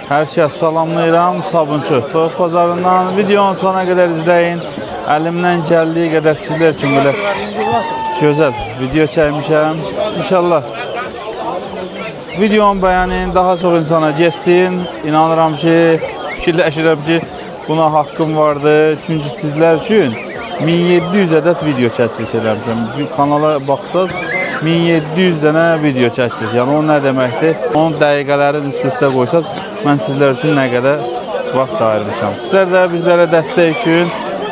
Herkes salamlayıram. Sabunçu Toyuq Bazarından videonun sona kadar izleyin. Elimden geldiği kadar sizler için böyle güzel video çekmişim. İnşallah videonun beğenin, daha çok insana geçsin. İnanıram ki, fikirləşirəm ki, buna hakkım vardı. Çünkü sizler için 1700 adet video çəkiliş eləmişəm. Kanala baxsaz 1700 dənə video çəkiliş. Yəni o nə deməkdir? Onun dəqiqələrin üst-üstə qoysaz, mən sizlər üçün nə qədər vaxt ayırmışam. Sizlər də bizlərə dəstək üçün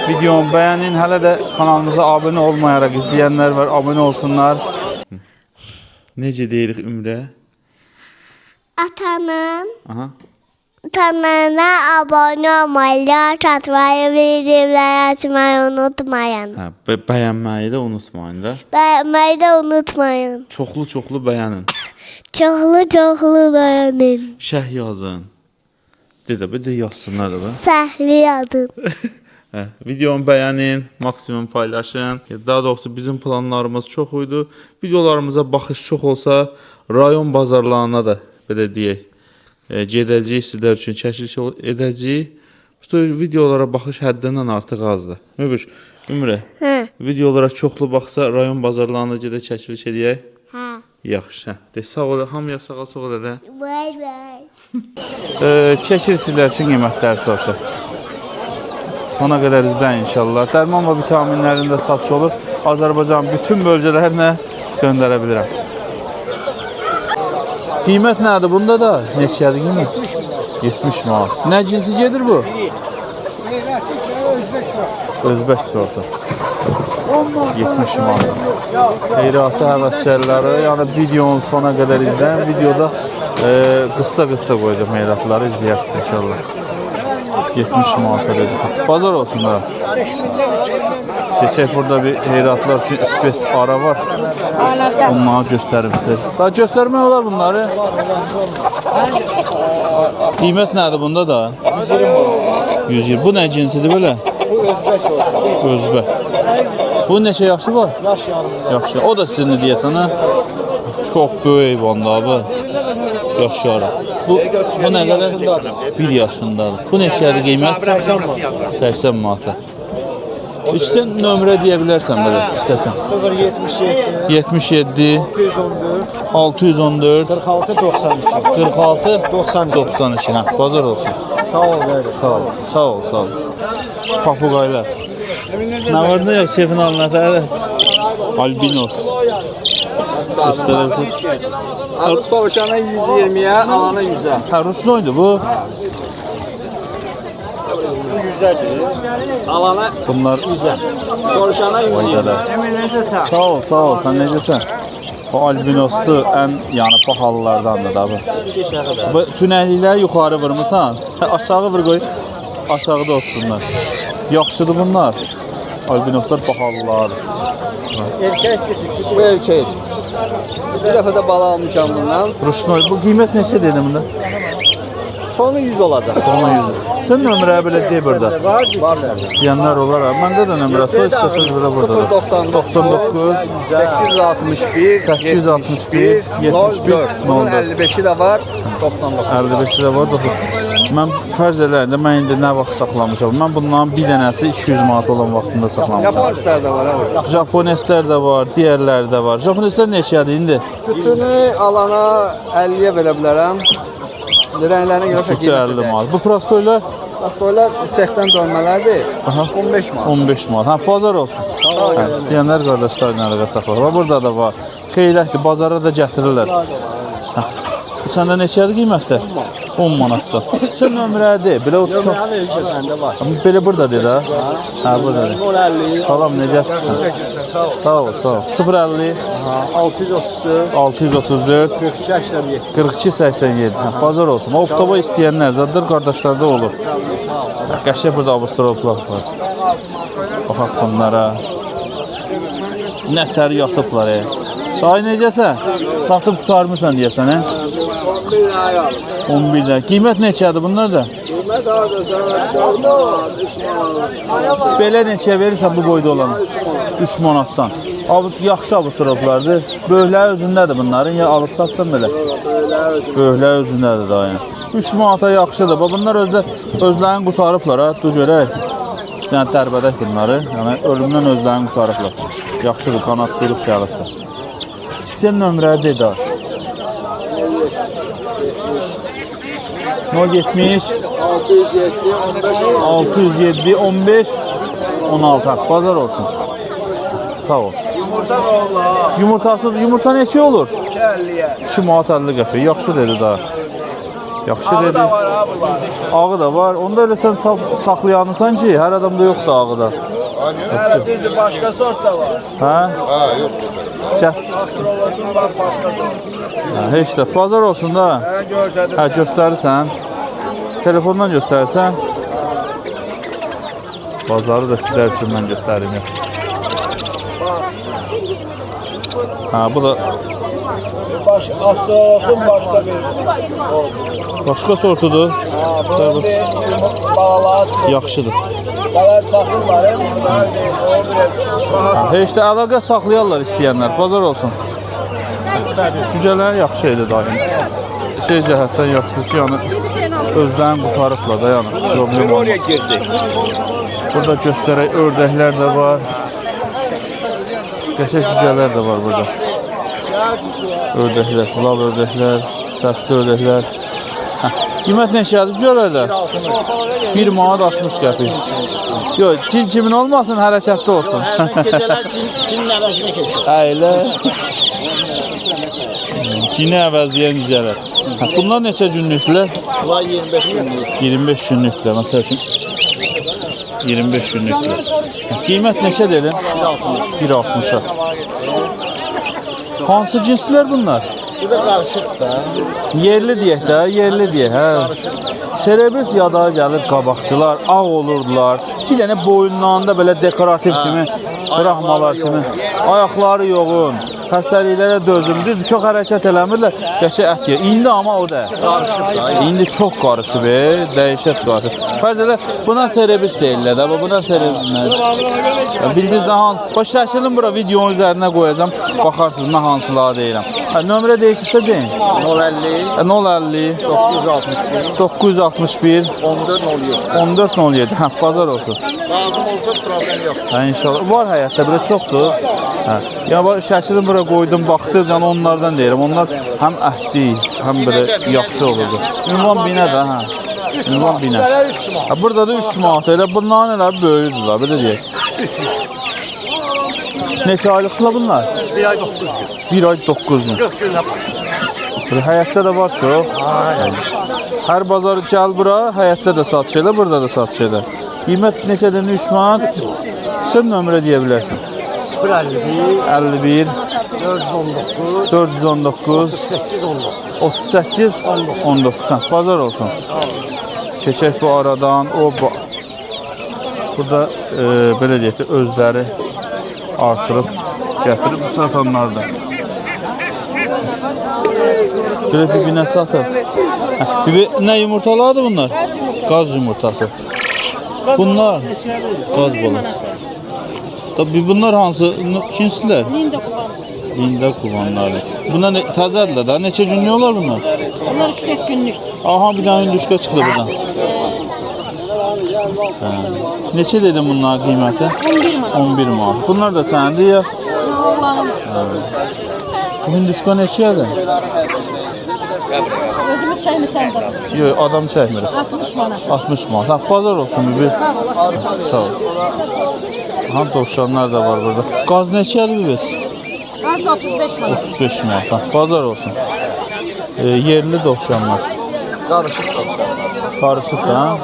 videonu bəyənin. Hələ də kanalımıza abunə olmayaraq izləyənlər var, abunə olsunlar. Necə deyirik Ümrə? Kanalına abone olmayı, çatmayı, bildirimleri açmayı unutmayın. Bəyənməyi də unutmayın da. Beğenmeyi de unutmayın. Çoxlu bəyənin. Çoxlu beğenin. Şərh yazın. Bir də yazsınlar da. Səhli yazın. Videonu bəyənin, maksimum paylaşın. Daha doğrusu bizim planlarımız çox idi. Videolarımıza baxış çox olsa, rayon bazarlarına da belə deyək, gedəcəyik, sizlər üçün çəkiliş edəcəyik. Videolara baxış həddindən artıq azdır. Ümrə, videolara çoxlu baxsa, rayon bazarlarına gedə çəkiliş edək. Yaxşı. Sağ ol, hamıya sağ ol, elə. Bay. Çəkir sizlər üçün qiymətləri soruşaq. Sona qədər izləyin inşallah. Dərman və vitaminlərin də satış olur. Azərbaycan bütün bölgələrinə göndərə bilirəm. Qiymət nədir bunda da? Neçədir qiymət? 70 manat. Nə cinsi gedir bu? Özbək sortu. 70 manat. Qeyri-adi həvəskarları, yəni videonun sona qədər izləyin. Videoda qısa qoyacaq meyratları izləyəsiniz inşallah. 70 manat edir. Bazar olsun da. Keçək burada bir heyratlar üçün spes ara var. Onları göstərim sizlər. Daha göstərmək olar bunları. Qiymət nədir bunda da? 120. Bu nə cinsidir belə? Bu özbək olsun. Özbək. Bu neçə yaşı var? Yaxşı. O da sizin deyəsən ha? Çox böyük banda abi. Yaşarı. Bu nə qədər? 1 yaşındadır. Bu neçədir qiymət? 80 manat. Üstün nömrə deyə bilərsən belə istəsən. 077 614 46 92. Bazar olsun. Sağ ol. Sağ ol. Papuqaylar. Nə var da yox şefin alınatı? Albinos. Göstərəsin. Soruşana 120'ye, alana 100'e. Ruşnoydu bu. 100'edir. Alana Bunlar 100'e. Soruşana 120. Sağ ol. Sən necəsən? Bu albinosdur, ən yəni pahalılardandır da bu. Bu tünəllikləri yuxarı vurmusan, aşağı vur qoy. Aşağıda otursunlar. Yaxşıdır bunlar. Albinoslar pahalılardır. Erkek bu erkek. Bir dəfə də bala almışam bundan. Ruşnoy, bu qiymət neçə dedim bunda? Sonu 100 olacaq. Sonu 100. Sən nömrə belə deyə burada. Var. İstəyənlər olar. Məndə də nömrəsi var, istəsəz belə burada. 99 861 71 55'i de var. 99. 55-i də var. Mən fərz eləyəndə mən indi nə vaxt saxlamışam? Mən bunların bir dənəsi 200 manat olan vaxtında saxlamışam. Japonislər də var. Japoneslər də var, digərləri də var. Japoneslər neçədir indi? Sütünü alana 50'ye verə bilərəm. Rənglərinə görə Sütü 50 manat. Bu prostoylar? Pastoylar çəkdən dönmələrdir. 15 manat. 15 manat. Bazar olsun. İstəyənlər qardaşlar ilə əlaqə saxlayır. Burada da var. Xeyrətdir, bazara da gətirirlər. Bu səndə neçədir qiymətdə? 10 manatda. Sən nömrədir. Belə o çox. Belə burada deyir ha? Buradadır. 050. Salam, necəsisən? Sağ ol. 050 634 42 87. Bazar olsun. O oktoba istəyənlər zadır qardaşlarda olur. Qəşəng burada abusturoblar var. Baxaq bunlara. Nətər yatıblar. Daha necəsən? Satıb qutarmısan deyəsən, hə? 11 lira. Qiymət neçədir bunlar da? Qiymət arada Belə neçəyə verirsən bu boyda olan? 3 manatdan. Yaxşı abusturoblardır. Böyüklər özündədir bunların, ya alıb satsan belə? Böyüklər özündədir daha yəni. 3 manata yaxşıdır. Bax bunlar özlərini qutarıblar ha. Dur görək. Yəni dərbədək bunları. Yəni ölümdən özlərini qutarıblar. Yaxşıdır, qanat quyruq şəlıqdır. İstəyən nömrə dedi. 070 607 15 16. Bazar olsun. Sağ ol. Yumurta da olur. Yumurta neçə olur? 2.50'ye. 2 manat 50 qəpik. Yaxşı dedi daha. Yaxşı Ağı dedi. da var ha bunlar. Ağı da var. Onda elə sən saxlayanırsan ki, hər adamda yoxdur ağı da. Hele düzdür, başka sort da var. Hə? Ha yok. Çət. Astrolosun var, başka sort. Hə, heç də. Bazar olsun da. He görsədim. Hə, göstərirsən. Telefondan göstərirsən. Bazarı da sizlər üçün mən göstərim. Ha, bu da Astrolosun başka bir sort. başqa sortudur. Ha, bunun bir balalığa çıxır. Yaxşıdır. Balar satırlar, bunlar değil. O bir baha satır. Heç də əlaqə saxlayarlar istəyənlər. Bazar olsun. Cücələr yaxşı idi daim. Şey cəhətdən yaxşıdır ki, yəni özlərini qutarıblar da, yəni problem olmaz. Oraya girdi. Burada göstərək ördəklər də var. Qəşəng cücələr də var burada. Ördəklər, lav ördəklər, səsli ördəklər. Qiymət neçədir cücələrdə? 1 manat 60 qəpik. Yox, cin kimin olmasın, hərəkətli olsun. Geceler cinin arasına geçiyor. Əylə. Cini əvəzləyən cücələr. Bunlar neçə günlükdürlər? Bunlar 25 günlük. 25 günlükdür, məsəl üçün. 25 günlükdür. Qiymət neçə dedim? 1.60-a. Hansı cinslər bunlar? Bu da karışık da. Yerli deyək də, yerli deyək, hə. Serebris yada gəlir qabaqçılar, ağ olurdular. Bir dənə boyunlarında belə dekorativ kimi, bıraxmalar kimi. Ayaqları yoğun, xəstəliklərə dözümlüdür, çox hərəkət eləmirlər, qəşəng ət yer. İndi amma o da. Karışık da. İndi çox qarışıb, dəhşət qarışıb. Fərz elə buna serebris deyirlər də, buna serebris. Bildiniz də baş şəkilin bura videonun üzərinə qoyacağam. Baxarsınız nə hansıları deyirəm. Nömrə dəyişirsə deyin. 050 050 961 961 1407. 1407. Hə, bazar olsun. Lazım olsa problem yok. Hə, inşallah. Var həyatda, bir də çoxdur. Hə. Ya bax şəklini bura qoydum, baxdınız, yəni onlardan deyirəm. Onlar həm ətli, həm belə yaxşı olurdu. Ünvan binə də, hə. Ünvan binə. Hə, burada da 3 manat. Elə bunların elə böyüdülər, belə deyək. Neçə aylıqdırlar bunlar? 1 ay 9 gün. 1 ay 9 gün. 40 günlə Həyətdə də var çox. Hər bazar gəl bura, həyətdə də satış elə, burada da satış elə. Qiymət neçədən 3 manat? Sən nömrə deyə bilərsən. 051 51 419 419 819. 38 19. Sən bazar olsun. Keçək bu aradan. Burada belə deyək də özləri artırıb gətirib satanlar da. Belə bir nə satır? Nə yumurtalardır bunlar? Qaz yumurtası. Bunlar qaz balası. Tabii bunlar hansı cinslər? Lində quvanları. Bunlar təzədirlər də. Neçə günlük olar bunlar? Bunlar 3-4 günlükdür. Aha, bir dənə hündüşka çıxdı buradan. Neçə dedim bunların qiyməti? 11 manat. 11 manat. Bunlar da səndir ya? Oğlanın Hündüşka neçədir? özümü çayını səndə. Yox, adam çəkmir. 60 manat. 60 manat. Ha, bazar olsun bir. Sağ ol. Ha, dovşanlar da var burada. Qaz neçədir bir? Az 35 manat. 35 manat. Ha, bazar olsun. Yerli dovşanlar. Karışık da. Karışıq da.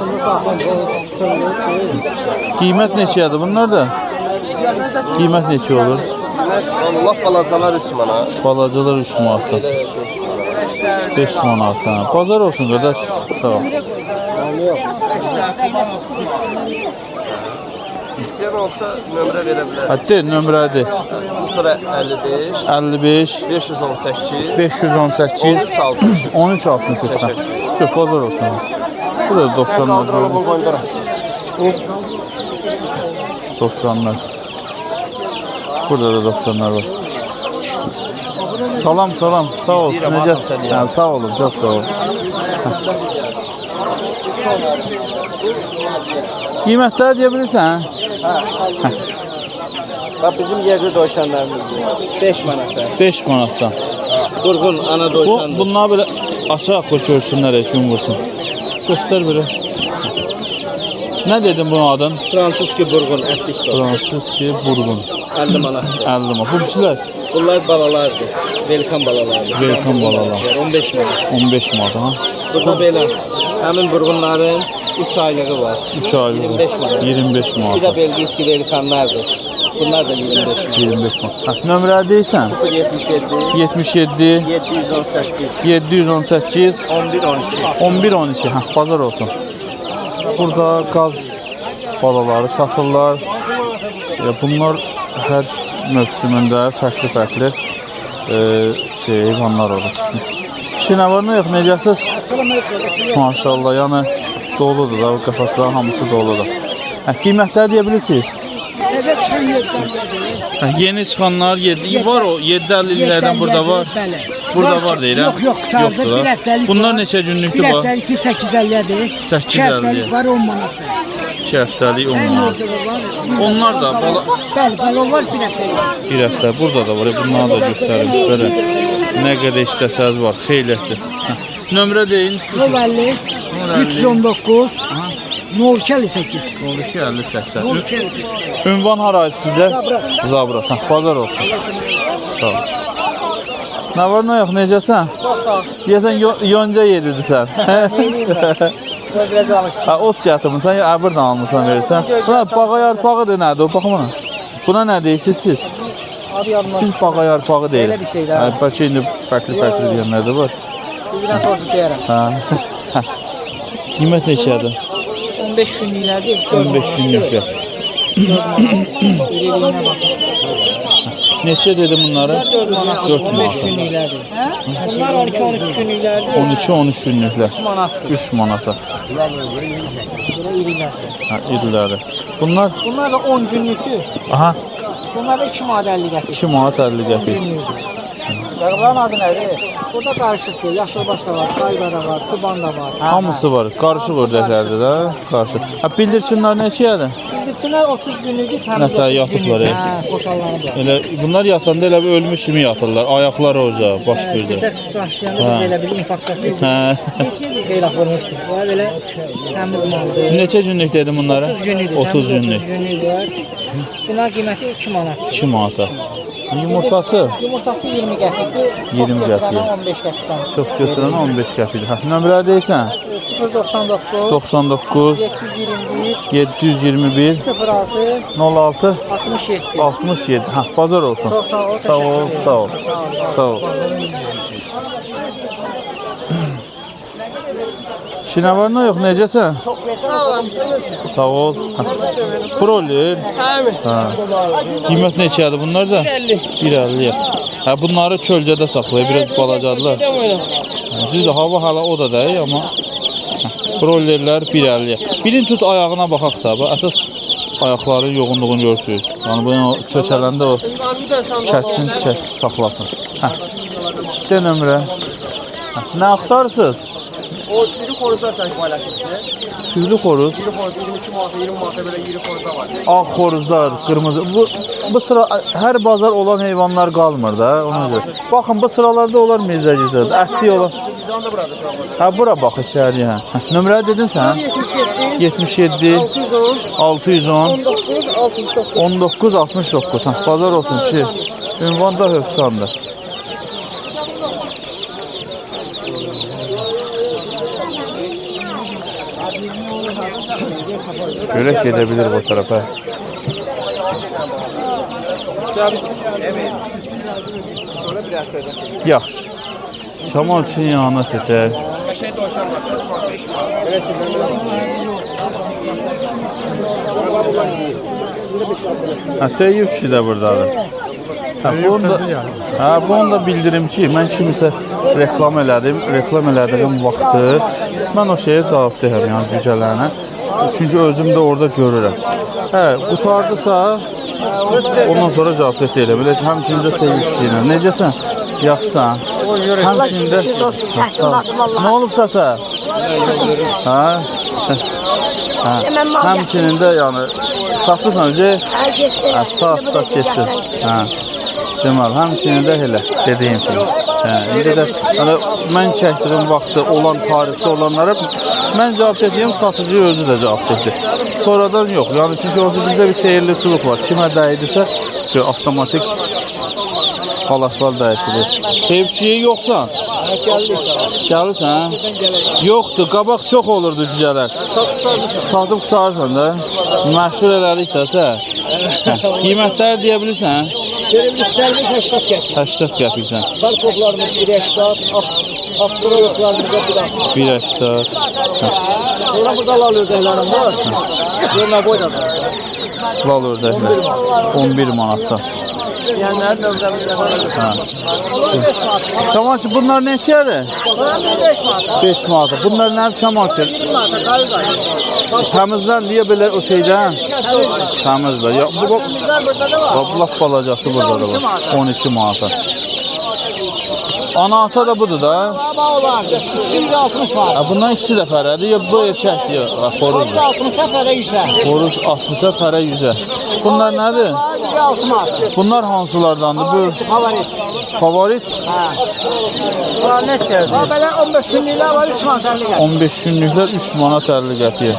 Qiymət neçədir bunlar da? Qiymət neçə olur? Allah balacalar 3 manat. Balacalar 3 manatdan. 5 manatdan. Bazar olsun qardaş. Sağ ol. İsteyen olsa nömrə verə bilər. Hadi nömrədir. 055 55 518 518 13 63. Çox bazar olsun. Burada da 90'lar. Doksanlar. Burada da 90'lar var. Salam salam. Sağ ol. Necə? Yəni sağ olun, çox sağ ol. Qiymətləri deyə bilirsən? Bak bizim yerli doşanlarımız 5 manata. 5 manatdan. Durgun ana Bu, doşandır. bunlar belə açıq qoy görsünlər, kim vursun. Göstər belə. Nə dedin bunun adın? Fransuski burgun etlik sos. Fransız ki, burgun. 50 manat. 50 manat. Bu bizlər Bunlar balalardır. Velkan balalardır. Velkan balalar. 15 manat. 15 manat, ha. Burada belə həmin burgunların 3 aylığı var. 3 aylı. 25 manat. 25 Bir manat. de belgisi velkanlardır. Bunlar da 25 manat. 25 manat. Hə, nömrə deyirsən? 077 77 718 718 11 12. 11 12. Hə, bazar olsun. Burada qaz balaları satırlar. Bunlar hər mövsümündə fərqli heyvanlar olur. İşin nə var, nə yox, necəsiz? Maşallah, yəni doludur da, qəfəslər hamısı doludur. Qiymətləri deyə bilirsiniz? Yeni çıxanlar 7 var, o 7-50'lərdən burada var. Burada var deyirəm. Yox, tarzı bir həftəlik. Bunlar neçə günlükdür Bir bu? həftəlik 850-dir. 850. 2 həftəlik var 10 manatdır. 2 həftəlik 10 Ən manat. ortada var. Onlar da bala... Bəli, balon var 1 həftəlik. Bir həftə burada da var. Bunları da göstərim sizlərə. Nə qədər istəsəz var. Xeylidir. Nömrə deyin. 050 319 0258. 0258. 0258. Ünvan haraydı sizdə? Zabrat. Zabrat. Bazar olsun. Tamam. Nə var, nə yox, necəsən? Çox sağ ol. Deyəsən yonca yedidirsən. Biraz almışsın. Ha, ot yatımısan, ya buradan almısan verirsən. Buna bağa yarpağıdır, nədir o? Baxın buna. Buna nə deyirsiniz siz? Adı yadımdan. Biz bağa yarpağı deyirik. Elə bir şey də. Bəlkə indi fərqli deyənlər də var. Birdən soruşub deyərəm. Ha. Qiymət neçədir? 15 günlüklərdir. 15 günlüklər. İreliyinə baxın. Neçə dedim bunları? 4 manat. 4 15 manat. günlüklərdir. Bunlar 12-13 günlüklərdir. 12-13 günlüklər. 3 manatdır. 3 manata. Bura irilərdir. Ha, iriləri. Bunlar Bunlar da 10 günlükdür. aha Bunlar da 2 manat 50 qəpik. 2 manat 50 qəpik. Yarıqların adı nədir? Burada qarışıqdır. Yaşılbaş da var, qayda da var, tuban da var. Hamısı var. Qarışıq ördəklərdir də, qarışıq. Ha, bildirçinlər neçədir? Bildirçinlər 30 günlükdür, təmiz Nətə 30 yatıblar, günlük. ya? Hə, boşallanıb. Elə bunlar yatanda elə bir ölmüş kimi yatırlar. Ayaqları oca, baş gözə. Sirtər sütlaşıyanda biz elə bir infaksiya keçirik. Hə. Xeyla vurmuşdur. Bu belə təmiz maldır. Neçə günlük dedim bunlara? 30 günlükdür. 30 təmiz günlük. 30 günlük var. Buna qiyməti 2 manat. 2 manata. Yumurtası Yumurtası 20 qəpikdir. 20 qəpik. 15 qəpikdən. çox götürən 15 qəpik. Ha, nömrə deyirsən? 099 99 721 721 06 06 67. 67. Ha, bazar olsun. Çox sağ ol. Sağ ol, təşəkkür sağ ol. edirəm. Sağ ol. Şinə var nə yox, necəsən? Sağ ol. Ha. Broiler. Ha. Qiymət neçədir bunlar da? 1.50. Ha, bunları çölcədə saxlayır, biraz balacadılar. Düzdür, hava hala o da deyil, amma broilerlər 1.50. Birini tut ayağına baxaq da, əsas ayaqların yoğunluğunu görsünüz. Yəni bunu çökələndə o çəksin, saxlasın. Hə. De nömrə. Hə. Nə axtarırsınız? O iri xoruzlar sən paylaşırsın. Tüylü xoruz, İri xoruz 22 manata, 20 manata belə iri xoruzlar var. ağ xoruzlar, qırmızı. Bu sıra hər bazar olan heyvanlar qalmır da, ona görə. Baxın, bu sıralarda onlar mezəcikdir, ətli olan. Bizdən də buradır. Hə, bura bax içəri, hə. Nömrə dedin sən? 77 610 19 69. Hə, bazar olsun ki. Ünvan da Hövsandır. Görək gedə bilir bu tarafa. Sonra bir daha söylə. Yaxşı. Çamal için yanına keçək. Şey doşan var, 4 manat, 5 manat. Baba bunlar yiyir. İçində 5 manat. Hə, təyyib kişi də buradadır. Bunu da bildirim ki, mən kimisə reklam elədiyim vaxtı mən o şeyə cavab deyəm, yəni gücələrinə. Çünki özüm də orada görürəm. Hə, qutardısa ondan sonra cavab deyirəm. Belə həmçində təyyib kişi ilə. Necəsən? Yaxşısan? Həmçində... Nə olub səsə? Ha? Ha. Həmçinin də yəni satırsan öcə sat keçsin. Ha. Deməli, həmçinin də elə dediyim kimi. Hə, indi də yəni mən çəkdiyim vaxtda olan tarixdə olanlara mən cavab çəkdiyim, satıcı özü də cavab çəkdi. Sonradan yox. Yəni çünki o bizdə bir seyirliçilik var. Kimə dəyidirsə, avtomatik xalatlar dəyişilir. Tevkiyə yoxsan? Gəlirsən? Yoxdur, qabaq çox olurdu cücələr. Satıb qutarsan da. Məşhur elədik də sən. Qiymətləri deyə bilirsən? Serimlislərimiz 80 qəpik. 80 qəpikdən. Barkovlarımız 1.80, Avstraliyaklarımız da 1.60. 1.80. Sonra burada lal ördəklərim var. Görmə boydadır. Lal ördəklər 11 manatdan. Yəni nömrəmizdə var. Hə. Çamançı bunlar neçədir? 5 manat. 5 manat. Bunlar nədir çamançı? 20 manat. Qayıqlar. Təmizdən deyə belə o şeydən? Təmizlər. Ya bu Temizlər burada da var. lap balacası burada da var. 12 manata. Ana ata da budur da. Baba olardı. İkisi 60 manat. Ha, bundan ikisi də fərədir. Ya bu erkəkdir, ya xoruzdur. 60-a fərə 100-ə. Xoruz 60-a, fərə 100-ə. Bunlar nədir? 6 manat. Bunlar hansılardandır? Bu Favorit. favorit Hə. Bunlar neçədir? Belə 15 günlüklər var 3 manat 50 qəpik. 15 günlüklər 3 manat 50 qəpiyə.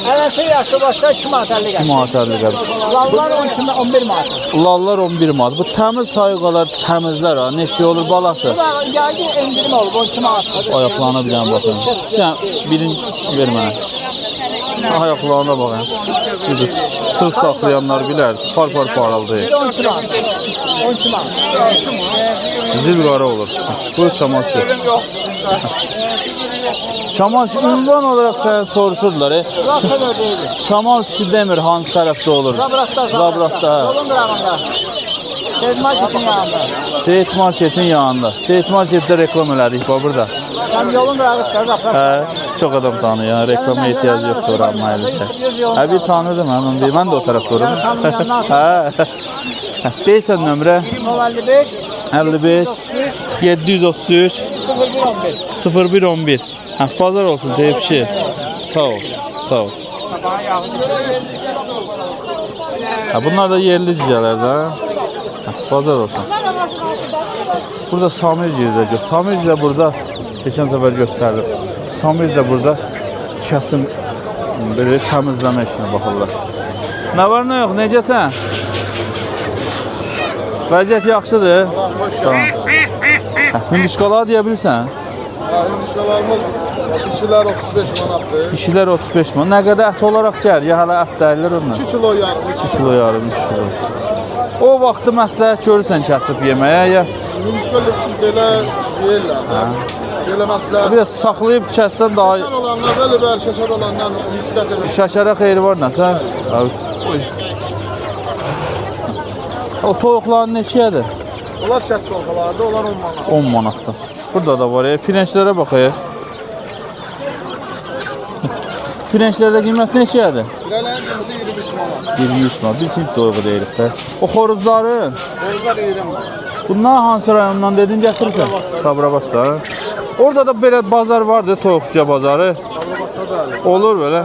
Ələnçə yaşı başda 2 manat 50 2 qəpik. manat 50 qəpik. Lallar 11 manat. Lallar 11 manat. Bu təmiz tayqalar təmizlər ha. Neçə olur balası? Bu da yayı endirim olub 12 manat. Ayaqlarına bir dənə baxın. Sən birini ver mənə. Ayaqlarına baxın. Budur. Sır saxlayanlar bilər. Par parıldayır. 12 manat. 12 manat. Zil qara olur. Bu çamalçı. Çamalçı ünvan olarak sən soruşurdular. Raça gördüydü. Çamalçı demir hansı tərəfdə olur? Zabratda. Zabratda. Yolun qırağında. Seyid Marketin yanında. Seyit Marketin yanında. Seyit Marketdə reklam elədik bax burada. Tam yolun qırağında Zabrat. Hə, çox adam tanıyır. Reklama ehtiyac yoxdur amma eləcə. Hə, bir tanıdım həmin bir. Mən də o tərəfdə olurum. Hə. Deyirsən nömrə 055 55 733 0111. 0111. Hə, bazar olsun tepki. Sağ ol. Sağ ol. Ha, bunlar da yerli cücələrdir ha. Hə, bazar olsun. Burada Samir girəcək. Samir də burada keçən səfər göstərilib. Samir də burada kəsim belə təmizləmə işinə baxırlar. Nə var, nə yox? Necəsən? Vəziyyət yaxşıdır. Sağ ol. Hündüşqalar deyə bilirsən? Hündüşqalarımız dişilər 35 manatdır. Dişilər 35 manat. Nə qədər ət olaraq gəlir? Ya hələ ət dəyilir ondan? 2 kilo yarım. 2 kilo yarım, 3 kilo. O vaxtı məsləhət görürsən kəsib yeməyə ya? Hündüşqalı belə yeyirlər. Belə məsləhət. Biraz saxlayıb kəssən daha... Şəkər olanlar, belə bəri şəkər olanlar mütləq edir. Şəkərə xeyri var nəsə? O toyuqların neçəyədir? Onlar kət çolqalardır, onlar 10 manat. 10 manatdan. Burada da var ya. Frençlərə bax ya. Frençlərdə qiymət neçəyədir? Birələrin qiyməti 23 manat. 23 manat. Bir çift toyuğu deyirik də. O xoruzların? Xoruzlar 20 manat. Bunlar hansı rayondan dedin gətirirsən? Sabirabadda. Orada da belə bazar vardı, toyuqçuya bazarı. Sabirabadda da elə. Olur belə?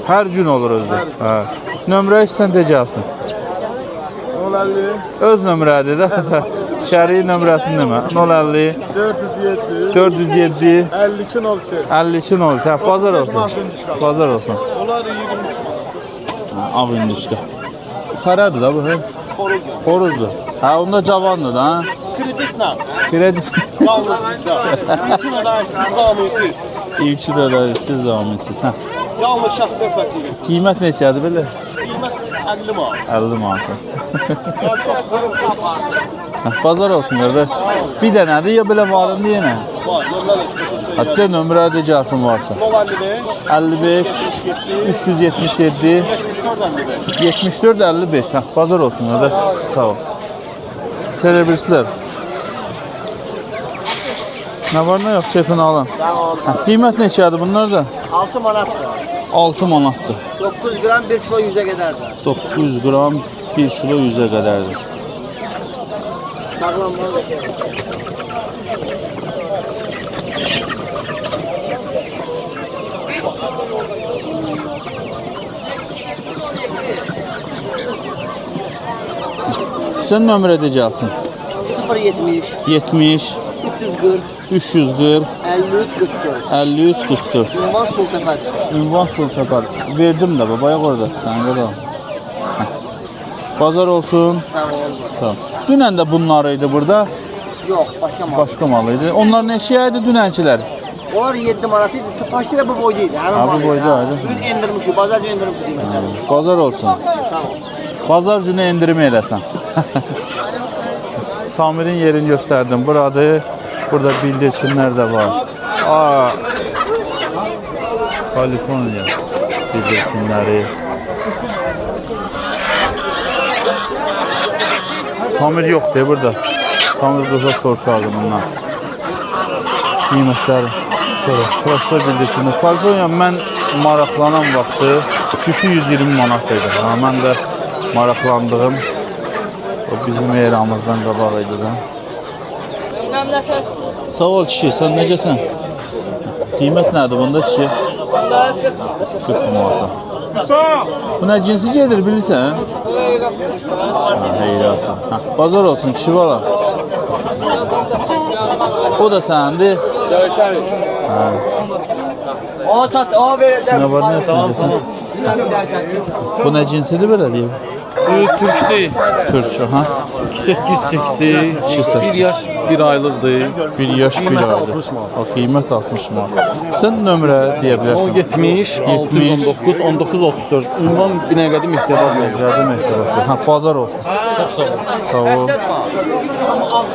Hər gün olur özdə. Hə. Nömrə istən de gəlsin. 050 Öz nömrədir də. Şəri nömrəsini demə. 050 407 407 52 02. 52 0. Hə, bazar olsun. Bazar olsun. Onlar 23 manat. Av indişka. Fərədir də bu, hə? Xoruzdur. Hə, onda cavandır da, hə? Kreditlə. Kredit. Yalnız bizdə. İlkin ödəyişsiz, zaminsiz. İlki də ödəyişsiz zaminsiz, hə? Yalnız şəxsiyyət vəsiləsi. Qiymət neçədir belə? Qiymət 50 manat. 50 manat. Bazar olsun qardaş. Bir dənədir ya belə varındır yenə? Var, nömrə də istəsən. Hətta nömrə də gəlsin varsa. 055 55 377 74 55. 74 55. Hə, bazar olsun qardaş. Sağ ol. Selebristlər. Nə var nə yox, keyfini alın. Hə, qiymət neçədir bunlar da? 6 manatdır. 6 manatdır. 9 qram 1 kilo 100-ə qədərdir. 900 qram 1 kilo 100-ə qədərdir. Sağlamlar. Sən nömrə edəcəksən. 070 70 340 340 53 44. 53 44. Ünvan Sultanədir. Ünvan Sultan. Verdim də bayaq orada. Səndə də. Bazar olsun. Sağ ol. Tamam. Dünən də bunlar idi burada. Yox, başqa mal. Başqa mal idi. Onlar neçəyə idi dünənçilər? Onlar 7 manat idi. Paştira bu boyda idi. Həmin Ha, bu mal idi, boyda ha. idi. Bugün endirmişik, bazar günü endirmişik qiymətləri. Bazar olsun. Sağ ol. Bazar günü endirim eləsən. Samir'in yerini gösterdim. Burada bildirçinlər də var. Aa, Kaliforniya bildirçinləri. Samir yoxdur burada. Samir burada soruşardı bundan. Qiymətləri. Sonra prosta bildirçinlər. Kaliforniya mən maraqlanan vaxtı kütü 120 manat idi. Ha, mən də maraqlandığım o bizim eramızdan qabaq idi da. Sağ ol kişi, sən necəsən? Qiymət nədir bunda kişi? 40 manata. Bu nə cinsi gedir bilirsən? Heyrəsin. Bazar olsun kişi bala. O da səndir. Görüşərik. O çat, o verəcəm. Nə var, nə necəsən? Bu nə cinsidir belə deyim? Bu Türk'tür. Türk, aha. 8 çekisi, 2-8. 1 yaş 1 aylıqdır. 1 yaş 1 aydır. O qiymət 60 manat. Sən nömrə deyə O bilərsən. 70, 619, 19, 34. Ünvan Binəqədi Mehtəbab yolu. Gəldim ehtiyatlı. Ha, bazar olsun. Çox sağ olun. Sağ ol.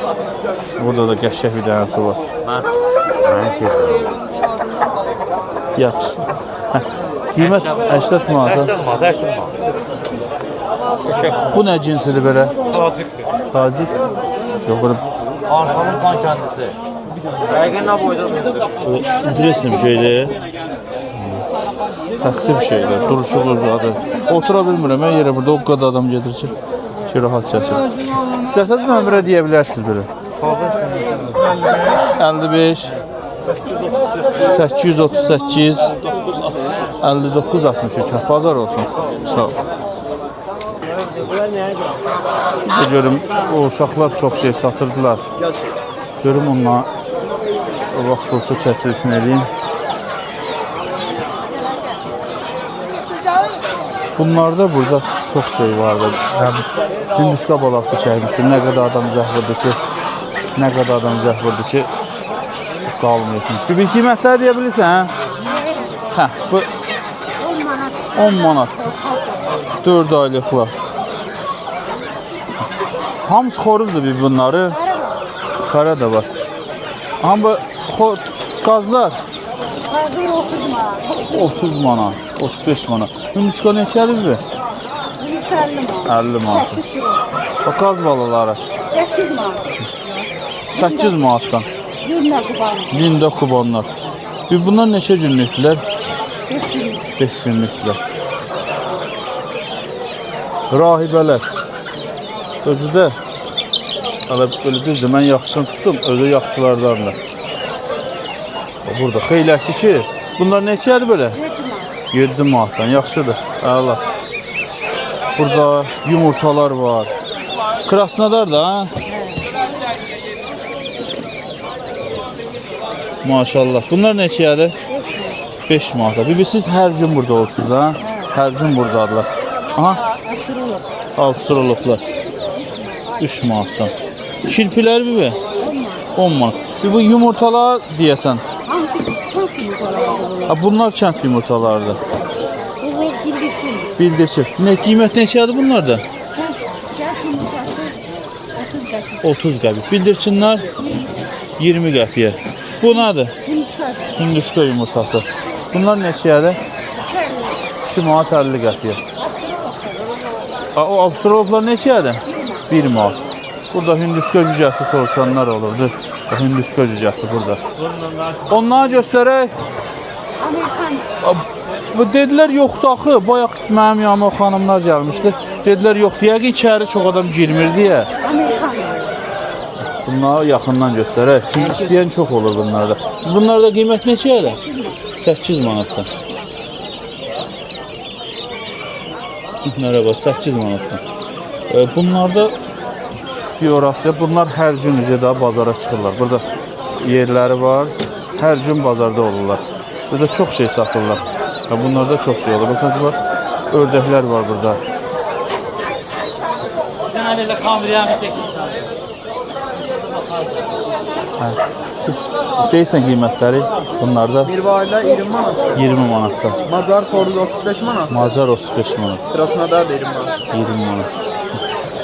Burada da qəşəng bir dənəsi var. Yaxşı. Hə, qiymət 80 manat. Bu nə cinsidir belə? Tacikdir. Tacik. Yox, bunu Arxanın kan kəndisi. Dəqiqən nə boyda mıdır? interesli bir şeydir. Fərqli bir şeydir. Duruşu qozadı. Otura bilmirəm mən yerə burada o qədər adam gedir ki rahat çəkir. İstəsəz nömrə deyə bilərsiniz belə. 55 838 59 63. Bazar olsun. Sağ ol. Bir görüm o uşaqlar çox şey satırdılar. Görüm onunla o vaxt olsa çəkilsin edeyim. Bunlarda burada çox şey vardı. Hinduşka balaqsı çəkmişdim. Nə qədər adam zəh vurdu ki, qalmıyor. Bir qiymətləri deyə bilirsən? Hə, bu 10 manat. 4 aylıqlar. Hamısı xoruzdur bir bunları. Kara da var. Amma qazlar 30 manat, 35 manat. Hinduşka neçədir bu? 50 manat. O qaz balaları 8 manat. 8 manatdan. Günlə kubanı. Kubanlar. Bunlar neçə günlükdülər? 5 günlük. 5 günlükdülər. Rahibələr. Özü də belə düzdür, mən yaxşısını tutdum, özü yaxşılardandır. Burada xeyləkdir ki, bunlar neçədir belə? 7 manatdan, yaxşıdır. Əla. Burada yumurtalar var. Krasnodar da, ha? Maşallah. Bunlar neçədir? 5 manata. Siz hər gün burada olsunuz da, hər gün buradadılar. Aha. Avstraloplar. 3 manatdan. Kirpilər bir 10 manat. Bu yumurtalar deyəsən. Hamısı çok yumurtalardır. Bunlar kənd yumurtalarıdır. Bu bildirsin. Bildirçin. Qiymət neçədir bunlarda? Kağıt yumurtası 30 qəpik. 30 qəpik. Bildirçinlər 20 qəpiyə. Bu nədir? Yumuşaq. Hinduşka yumurtası. Bunlar neçədir? 2 manat 50 qəpiyə. O avstraloplar neçədir? 1 manat. Burada hinduşka cücəsi soruşanlar olurdu. Hinduşka cücəsi burada. Onları göstərək. Amerikan. Bu dedilər yoxdur axı. Bayaq mənim yanıma o xanımlar gəlmişdi. Dedilər yoxdur. Yəqin içəri çox adam girmir deyə. Amerikan. Bunları yaxından göstərək. Çünki istəyən çox olur bunlarda. Bunlarda qiymət neçədir? 8 manatdan. Merhaba, 8 manatdan. Bunlarda Biorasiya. Bunlar hər gün daha bazara çıxırlar. Burada yerləri var. Hər gün bazarda olurlar. Burada çox şey satırlar. Bunlarda çox şey olur. Məsələn, var, ördəklər var burada. Genelde kameraya çeksin. Deyirsən qiymətləri bunlarda Bir vayla 20 manat. 20 manatda. Macar Koruz 35 manat. Macar 35 manat. Krasnodar da 20 manat. 20 manat.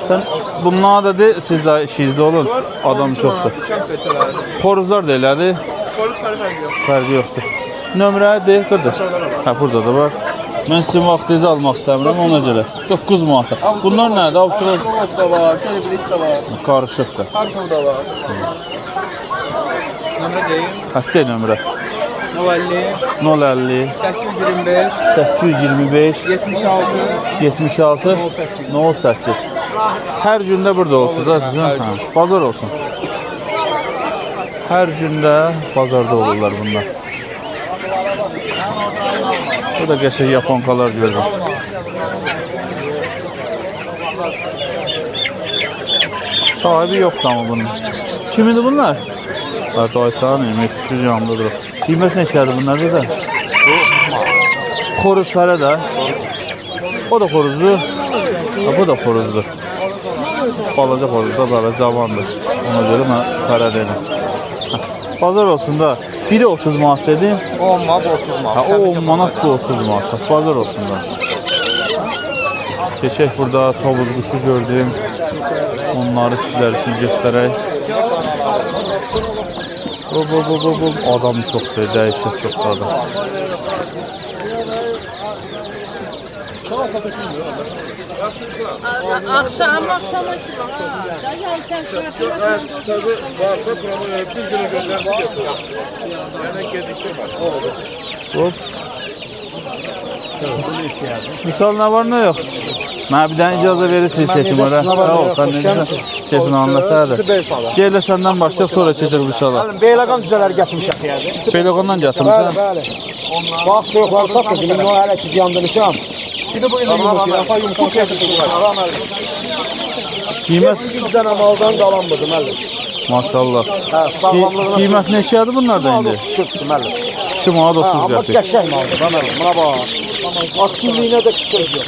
Sən bunlar da de, siz də işinizdə olun, adam çoxdur. Uçak beçeler. Xoruzlar da elədir, Koruz fərqi yok. fərqi yoxdur. Nömrə de, qardaş. Hə, burada da var. Mən sizin vaxtınızı almaq istəmirəm, ona görə. 9 manat. Bunlar nədir? Avstral Avstralop da var, Celebris de var. qarışıqdır. Kartov da var. Nömrə deyim. Hətta nömrə 050 050 825 825 76 76 08. Hər gündə burada olsun da sizin. Hə, bazar olsun. Hər gündə bazarda olurlar bunlar. Burada qəşəng yaponkalar gördüm. Sahibi yoxdur ama bunun. Kimindir bunlar? Daysan, düz yanımda durur. Qiymət neçədir bunlarda da? Xoruz fərə də. O da xoruzdur. Bu da xoruzdur. Balaca xoruzdur, böyle cavandır. Ona görə mən fərə deyirəm. Bazar olsun da. Biri 30 manat dedi. 10 manat 30 manat. Ha, o 10 manat bu 30 manat. Bazar olsun da. Keçək burada tovuz quşu gördüm. Onları sizlər üçün göstərək. Adam çoxdur, dəyişək çoxdur adam. Akşama ki var. Da gel sen Sözü varsa buranı bir güne göndersin götür. Yani geziktirme. Hop. Misal nə var nə yox? Mənə bir dənə icazə verirsiniz çəkim ora. Sağ ol, sən necəsən? Şefin anlatırdı. Geylə səndən başlayaq, sonra çəkək Vüsala. Beyləqan düzələri gətirmişək yəni. Peyloqondan gətirmişsən. Bəli. Bax, toyuqları satır, bilin o hələ ki yandırmışam. Bir de bu yumurta yapar, su getirmişim. Qiymət 100 dənə maldan qalanmadım əlim. maşallah. Hə, sağlamlığına Qiymət neçədir bunlardan indi? 32 tuttum əlim. 2 manat 30 Amma qəpik. qəşəng maldır, əlim. Buna bax. Aktivliyinə də söz yox.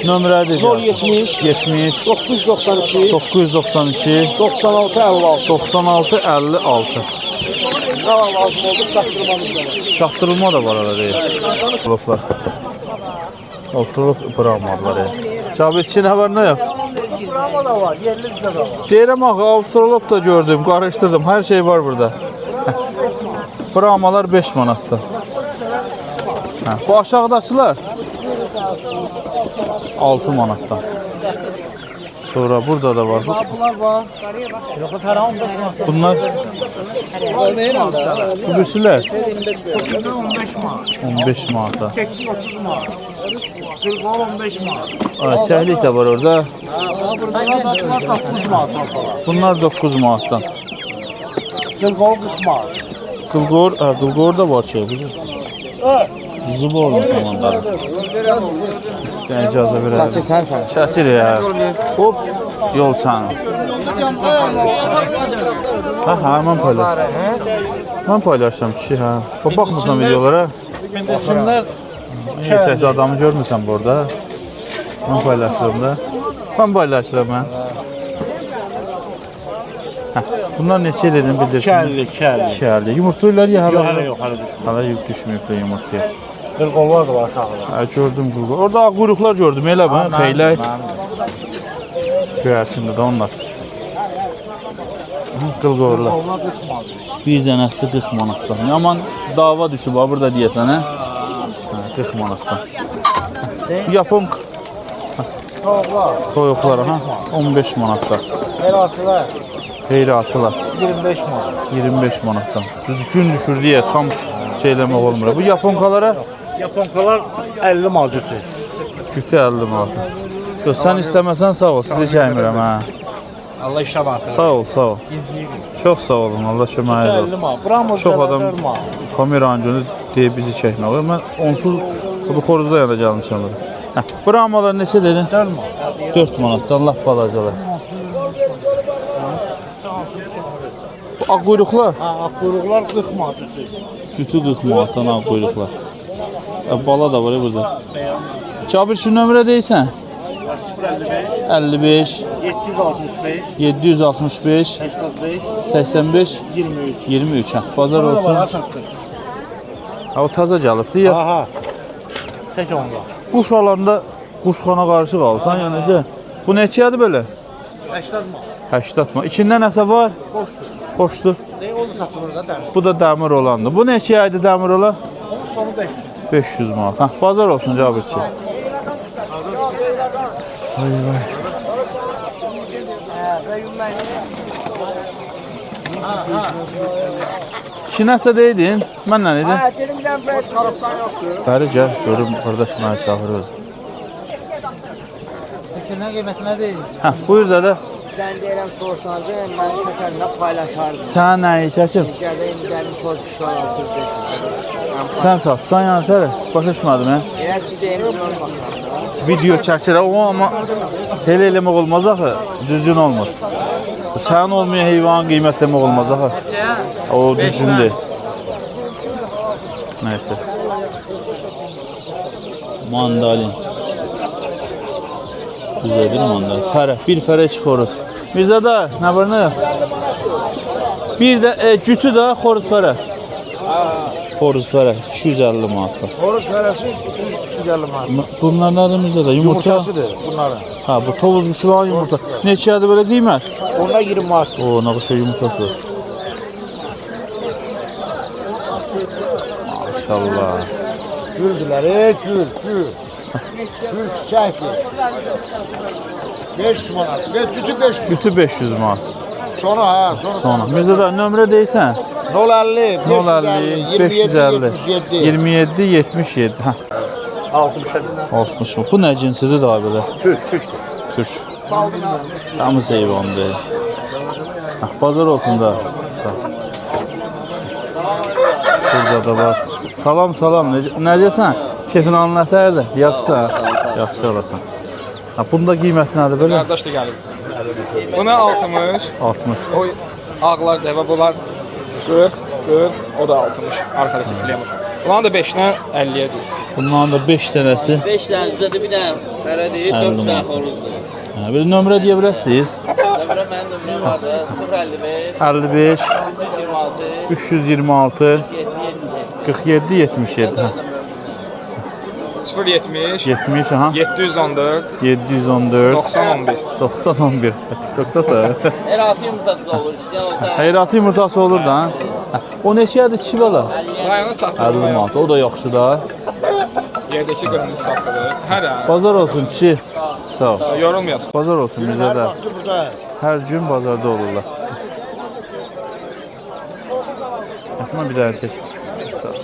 Nömrə deyəcəm. 070 70 992 992 96 56. 96 56. Nə lazım oldu çatdırmamışlar. Çatdırılma da var arada. Loflar. Osurub bırakmadılar ya. Cabirçi nə var nə yox? Bravo da var, yerli bizdə də var. Deyirəm axı, Avstralop da gördüm, qarışdırdım. Hər şey var burada. Brahmalar 5 manatda. Bu aşağıdakılar 6 manatdan. Sonra burada da var. Bunlar var. Bunlar Hulusiler 15 manat. 15 manata. Kekli 30 manat. Kırgol 15 manat. Çəklik də var orada. Burada da 9 manat. Bunlar 9 manatdan. Kırgol 40 manat. Qılqor da var şey. Zubor komandaları. Ben icazə verərəm. Sənsən. Çəkir ya. Hop, yol sənin. Ha, mən paylaşıram. Mən paylaşıram kişi, ha. Baxmırsan videolara. Çəkdə adamı görmürsən burada. Mən paylaşıram da. Mən paylaşıram, mən. Bunlar neçə dedin bildirsin? 2 50. Yumurtlayırlar ya hala? Yok hala düşmüyor. Hala düşməyib də yumurtaya. Kırgollar da var aşağıda. Ha, gördüm qulqur. Orada ağ quyruqlar gördüm, elə ben, xeylək. Göyərçində də onlar. Qılqorlar. Kırgollar 40 manat. Bir dənəsi 40 manatdan. Yaman dava düşüb ha burada deyəsən, hə? 40 manatdan. Yapon Tavuklar. toyuqlar, ha? 15 manatdan. Helatılar. Qeyratılar 25 manat. 25 manatdan. Gün düşür deyə tam şey eləmək olmur. Bu yaponkalara Yaponkalar 50 manat ötür. kütü 50 manatdan. Yox, sən istəməsən sağ ol, sizi çəkmirəm, hə? Allah işe bak. Sağ ol, sağ ol. Çox sağ olun, Allah köməyiniz 50 olsun. manat. Bramos Çox adam 4 manat. kamera ancını deyib bizi çəkmək olur. Mən onsuz bu xoruzda yana gəlmişəm. Brahmalar neçə dedin? 4 manatdan lap balacalar. Bu ağ quyruqlar? Quyruqlar 40 manat. Cütü 40 manatdan ağ quyruqlar. Bala da var ya burada. Cabir şu nömrə deyirsən? 55 765, 765 85, 85 23. 23 Bazar olsun. Satdı. Ha o taza gəlibdi ya. Aha. Çək onda. Quş alanda quşxana qarşı qalsan ya necə? Bu neçədir belə? 80 manat. 80 manat. İçində nəsə var? Boşdur. Boşdur. Onu satılır da dəmir. Bu da dəmir olandır. Bu neçə idi dəmir olan? Onun sonu 500. 500 manat. Ha, bazar olsun Cabirçi. Vay vay. İki nəsə deydin? Mən nə dedim? Dedim bir dənə qarabdan yoxdur. Bəri gəl, görüm qardaş məni çağırır özü. Fikrindən qiymətinə deyil. Hə, buyur dədə. Ben deyirəm sorsandı, mən çəkəndə paylaşardım. Sən nəyi çəkim? Gədə indi gəlim toz kişi var 600-500. Sən satsan yəni tərə. Başa düşmədim hə? Elə ki deyim, bilməm baxıram. Video çəkirəm o amma elə eləmək olmaz axı. Düzgün olmaz. Sənin olmayan heyvanın qiymətləmək olmaz axı. O düzgündür. Nəysə. Mandalin. Güzeldir mandalin. Fərə, bir fərə çıxoruz. Mirzədə, nə var nə? Bir də cütü də xoruz fərə. Xoruz fərə 250 manatda. Horuz fərəsi 250 manat. Bunlar nədir Mirzədə? Yumurta? Yumurtasıdır bunların. Ha, bu tovuz quşların yumurta. Neçədir belə qiymət? Onlar 20 manat. O, nə quşa yumurtası var. Maşallah. Güldülər, gül. Gül çiçəkdir. 500 manat. Cütü 500. Cütü 500 manat. Sonra Sonra. Mirzədə nömrə deyirsən? 050, 050 550 27 77. Hə. 60. 60. Bu nə cinsidir daha belə? Türkdür. Türk. Tamız heyvandır. Hə, bazar olsun da. Sağ ol. Burada da var. Salam. Necəsən? Kefin anlatırdı. Yaxşısan? Yaxşı olasan. Ha, bunda qiymət nədir belə? Qardaş da gəlib. Buna 60. 60. O ağlar da və bunlar 40, o da 60. Arkadakı plemur. Bunların da 5-nə 50-yə deyir. Bunların da 5 dənəsi 5 dənə üzədə bir dənə fərə deyil, 4 dənə xoruzdur. Hə, bir nömrə deyə bilərsiniz? Nömrə mənim nömrəm vardı. 55 055 326 47 77. Hə. 070 70 aha. 714 714 90 11. 90 11. TikTok'dasın. Erafi yumurtası da olur. İsteyen olsa Hayratı yumurtası olur da. Ha? O neçədir kişi bala? Rayona çatdırdı. 50 manat. O da yaxşı da. Yerdəki qırmızı satılır. Hər Bazar olsun kişi. Sağ ol. yorulmayasın. Bazar olsun bizə də. Burada. Hər gün bazarda olurlar. Buna bir dənə çək. Sağ ol.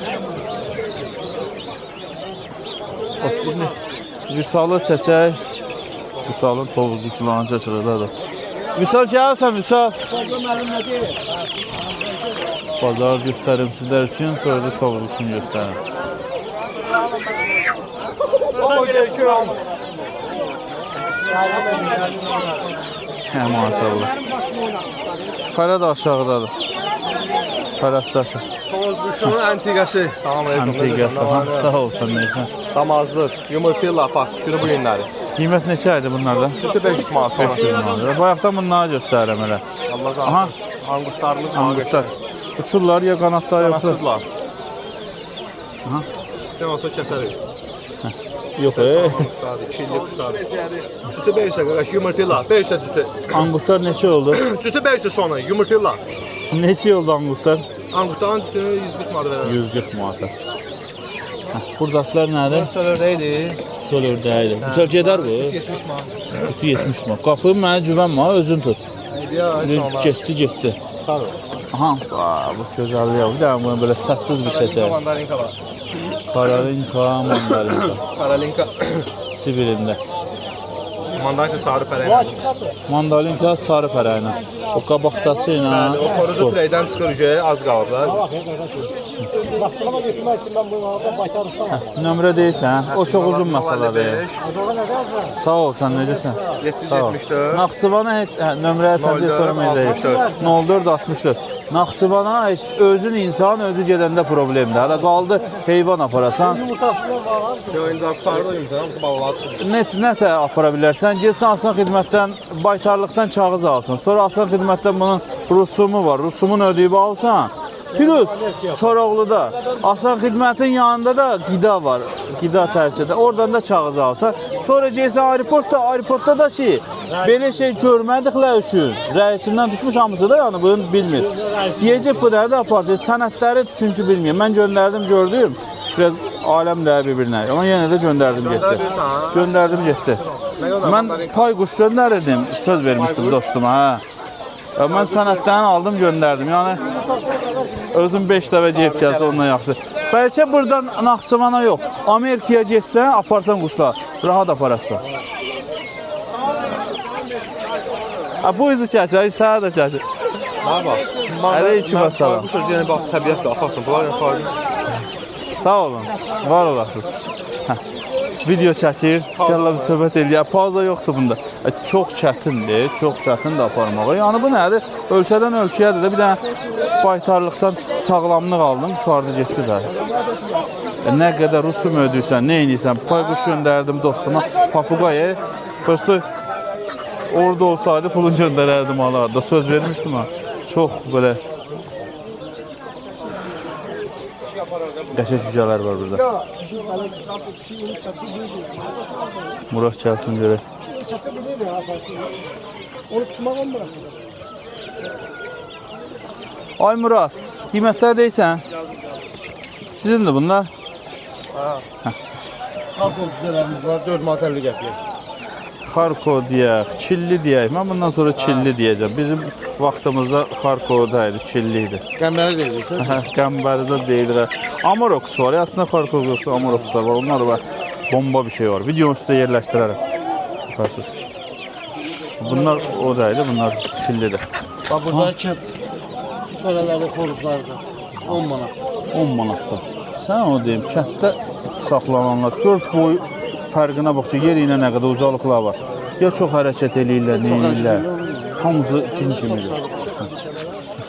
Vüsalı çəkək. Vüsalın tovuz quşlarını çəkək da. Vüsal gəlsən Vüsal. Bazar göstərim sizlər üçün, sonra da tovuz quşunu göstərim. Hə, maşallah. Fərə də aşağıdadır. Fərəsi də aşağı. Tovuz quşunun antiqası. Antiqası. Sağ olsan neysən. Damazlıq, yumurtayla fak, günü bu günləri. Qiymət neçə idi bunlardan? Sütü 500 manat sonra. 500 manat. Bayaqdan bunları göstərirəm elə. Allah Aha, Angutlarımız angutlar. Uçurlar ya qanatlar yoxdur. Qanatlıdırlar. Aha. İstəyən olsa kəsərik. Yox, Sütü 500 qardaş, yumurtayla. 500 sütü. Angutlar neçə oldu? Sütü 500 sonra, yumurtayla. Neçə oldu angutlar? Angutların sütünü 140 manat verir. 140 manata. Buradakiler nədir? Çölördəydi. Çöl ördəyidir. Güzel gedər bu. 70 manat. Sütü 70 manat. Qapı mənə güvənmə, özün tut. Ya, heç olmaz. Getdi. Sarı. Aha, bu gözəlliyə. Bir dənə bunu belə səssiz bir çəkək. Mandarinka var. Karalinka, mandarinka. Karalinka. Sibirində. Mandalinka sarı fərənglə. Mandalinka sarı fərəylə. O qabaqdaçı ilə. Bəli, o xoruzu treydən çıxır üşəyə az qalıb da. Naxçıvana götürmək üçün mən bunlarda baytarlıqdan aldım. Nömrə deyirsən, o çox uzun məsələdir. Orada nə yazır? Sağ ol, sən necəsən? 774. Naxçıvana heç nömrəyə sən deyə sormayacaq. 0464. Naxçıvana heç özün insan özü gedəndə problemdir. Hələ qaldı heyvan aparasan. Yumurtasından var. Yo, indi aktarda yumurta, hamısı balalar çıxır. Nətə apara bilərsən? Getsən Asan xidmətdən, baytarlıqdan kağız alsın. Sonra Asan xidmətdən bunun rusumu var. Rusumunu ödəyib alsan. Plus Çoroğluda Asan xidmətin yanında da qida var. Qida tərcədə. Oradan da kağız alsan. Sonra gəlsən aeroportda da ki, belə şey görmədikləri üçün rəisindən tutmuş hamısı da yəni bunu bilmir. Deyəcək bu nədə aparacaq? Sənədləri çünki bilmir. Mən göndərdim, gördüm. Biraz aləm də bir-birinə. Amma yenə də göndərdim getdi. Göndərdim getdi. Mən pay quş göndərirdim. Söz vermişdim dostuma. Hə. Mən sənədlərini aldım, göndərdim. Yəni özüm 5 dəfə gəlib gəlsə ondan yaxşı. Bəlkə buradan Naxçıvana yox, Amerikaya getsən, aparsan quşlar. Rahat aparasın. Bu izi çəkir, sənə də çəkir. Mənə bax. Əleyküm əssalam. Bu söz yəni bax, təbiətlə aparsın. Bunlar yəni fərqi. Sağ olun, var olasınız. Video çəkir, gəllə bir söhbət eləyək. Pauza yoxdur bunda. Çox çətindir, çox çətindir aparmağı. Yəni bu nədir? Ölkədən ölkəyədir də bir dənə baytarlıqdan sağlamlıq aldım, tutardı getdi də. Nə qədər rusum ödəyirsən, nə edirsən? Pay quş göndərdim dostuma, Papugaya. Prosto orada olsaydı pulun göndərərdim alarda. Söz vermişdim ha. Çox belə qəşəng cücələr var burada. Murat gəlsin görək. Onu tutmaq olmur. Ay Murat, qiymətlər deyirsən? Sizindir bunlar? Karton düzələrimiz var, 4 manat 50 qəpiyə. Xarko deyək, çilli deyək. Mən bundan sonra çilli deyəcəm. Bizim vaxtımızda Xarkoda idi, çilli idi. Qəmbəri deyilir. Qəmbərizə deyilir. Amorox var. Aslında Xarko yoxdur, Amoroxlar var. Onlar var. Bomba bir şey var. Videonun üstə yerləşdirərəm. Baxırsınız. Bunlar o da idi, bunlar çillidir. Bax burada kəp fələləri, xoruzlardır. 10 manat. 10 manatda. Sən o deyim, kənddə saxlananlar. Gör boy fərqinə bax ki, yer ilə nə qədər ucalıqlar var. Ya çox hərəkət eləyirlər, nə eləyirlər. Hamısı cin kimidir.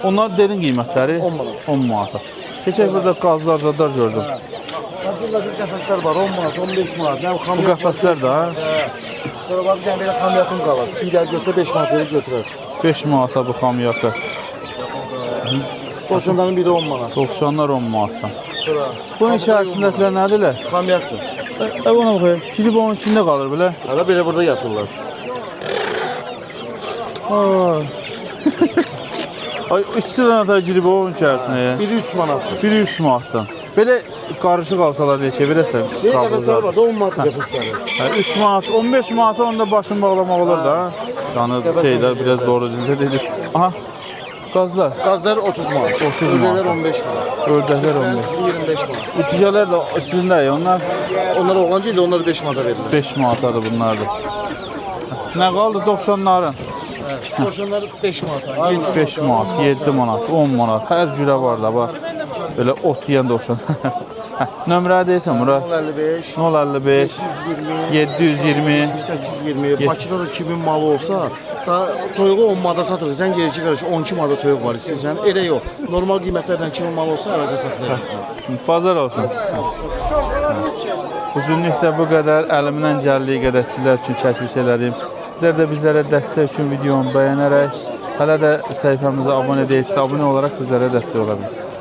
Onlar dedin qiymətləri 10 manata. Keçək burada qazlar zadlar gördüm. Burada bir qəfəslər var, 10 manat, 15 manat. Bu qəfəslər də ha? Sonra bax bir dənə belə xamyakın qalır. Kim gəl görsə 5 manat verib götürər. 5 manata bu xamyakı. Qoşunların biri 10 manat. Dovşanlar 10 manatdan. Bunun içərisindəkilər nədirlər? Xamyakdır. Ona baxayım. Kilib onun içində qalır belə. Hələ belə burada yatırlar. Ay, 3 dənə də kilib onun içərisində. Biri 3 manatdır. Biri 3 manatdan. Belə qarışıq alsalar deyə çevirəsən. Bir qəfəslər var da 10 manat qəfəsləri. 3 manat, 15 manata onda başını bağlamaq olur da. Yəni şeydə biraz doğru dildə dedik. Aha. Qazlar. Qazlar 30 manat. 30 manat. Ördəklər 15 manat. Ördəklər 15. 25 manat. Üçücələr də sizindəyik. Onlar Onlar oğlancı ilə onları 5 manata verirlər. 5 manatadır bunlardır. Nə qaldı 90'ların? Qoşunlar 5 manat. 5 manat, 7 manat, 10 manat. Hər cürə var da bax. Belə ot yeyən dovşan. Nömrə deyirsən Murat? 055 055 720 820. Bakıda da kimin malı olsa da toyuğu 10 manata satırıq. Sən geri ki qarşı 12 manata toyuq var istəyirsən. Elə yox. Normal qiymətlərlə kimin malı olsa əlaqə saxlayırsan. Bazar olsun. Bu günlükdə bu qədər. Əlimdən gəldiyi qədər sizlər üçün çəkiliş elədim. Sizlər də bizlərə dəstək üçün videonu bəyənərək, hələ də səhifəmizə abunə deyilsə, abunə olaraq bizlərə dəstək ola bilirsiniz.